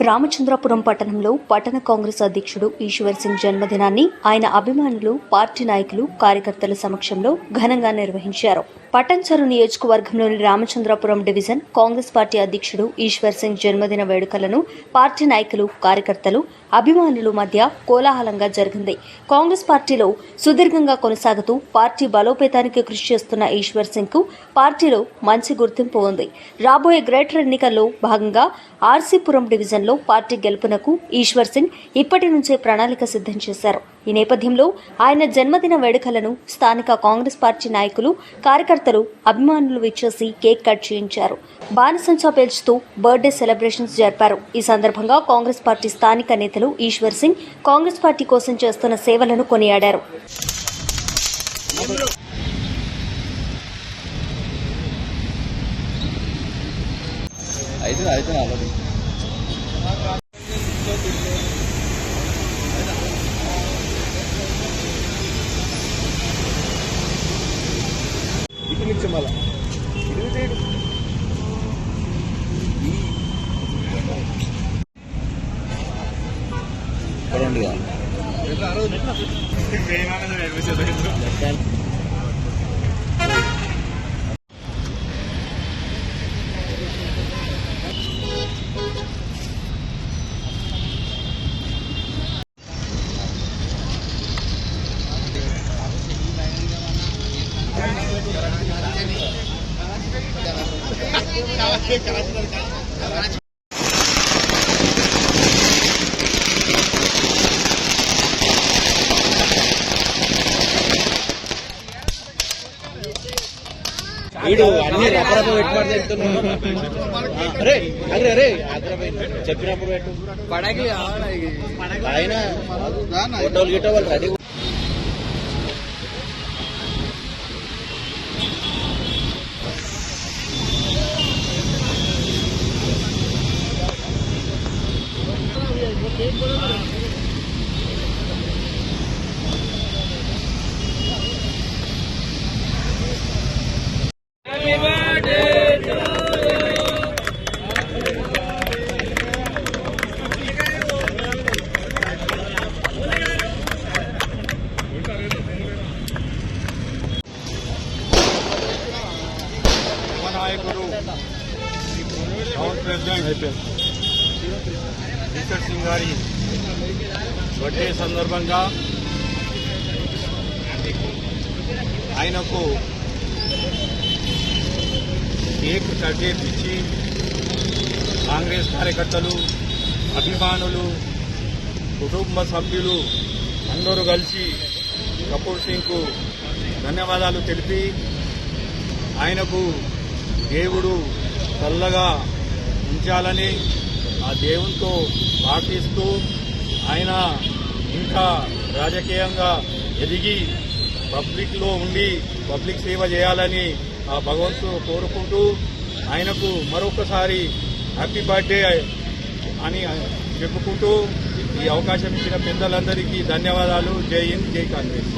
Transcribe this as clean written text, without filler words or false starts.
రామచంద్రపురం పట్టణంలో పట్టణ కాంగ్రెస్ అధ్యక్షుడు ఈశ్వర్ సింగ్ జన్మదినాన్ని ఆయన అభిమానులు, పార్టీ నాయకులు, కార్యకర్తల సమక్షంలో ఘనంగా నిర్వహించారు. పట్టణచెరు నియోజకవర్గంలోని రామచంద్రపురం డివిజన్ కాంగ్రెస్ పార్టీ అధ్యక్షుడు ఈశ్వర్ సింగ్ జన్మదిన వేడుకలను పార్టీ నాయకులు, కార్యకర్తలు, అభిమానుల మధ్య కోలాహలంగా జరిగింది. కాంగ్రెస్ పార్టీలో సుదీర్ఘంగా కొనసాగుతూ పార్టీ బలోపేతానికి కృషి చేస్తున్న ఈశ్వర్ సింగ్ కు పార్టీలో మంచి గుర్తింపు ఉంది. రాబోయే గ్రేటర్ ఎన్నికల్లో భాగంగా ఆర్సీపురం డివిజన్లో పార్టీ గెలుపునకు ఈశ్వర్ సింగ్ ఇప్పటి నుంచే ప్రణాళిక సిద్ధం చేశారు. ఈ నేపథ్యంలో ఆయన జన్మదిన వేడుకలను స్థానిక కాంగ్రెస్ పార్టీ నాయకులు, కార్యకర్తలు, అభిమానులు విచ్చేసి కేక్ కట్ చేయించారు. బాణసంచా పేల్చుతూ బర్త్డే సెలబ్రేషన్స్ జరిపారు. ఈ సందర్భంగా కాంగ్రెస్ పార్టీ స్థానిక నేతలు ఈశ్వర్ సింగ్ కాంగ్రెస్ పార్టీ కోసం చేస్తున్న సేవలను కొనియాడారు. వీడు అన్ని రపరప అరే అరే అరే చెప్పినప్పుడు పెట్టు పడగి ఆయన ఫోటోలు గిట్ట వాళ్ళు రెడీ. నాయకుడు టౌన్ ప్రెసిడెంట్ ఈశ్వర్ సింగ్ గారి బర్త్డే సందర్భంగా ఆయనకు కేక్ కట్ చేయించి కాంగ్రెస్ కార్యకర్తలు, అభిమానులు, కుటుంబ సభ్యులు అందరూ కలిసి కపూర్ సింగ్కు ధన్యవాదాలు తెలిపి ఆయనకు దేవుడు చల్లగా ఉంచాలని ఆ దేవునితో ప్రార్థిస్తూ ఆయన ఇంకా రాజకీయంగా ఎదిగి పబ్లిక్లో ఉండి పబ్లిక్ సేవ చేయాలని ఆ భగవంతుడు కోరుకుంటూ ఆయనకు మరొకసారి హ్యాపీ బర్త్డే అని చెప్పుకుంటూ ఈ అవకాశం ఇచ్చిన పెద్దలందరికీ ధన్యవాదాలు. జై హింద్, జై కాంగ్రెస్.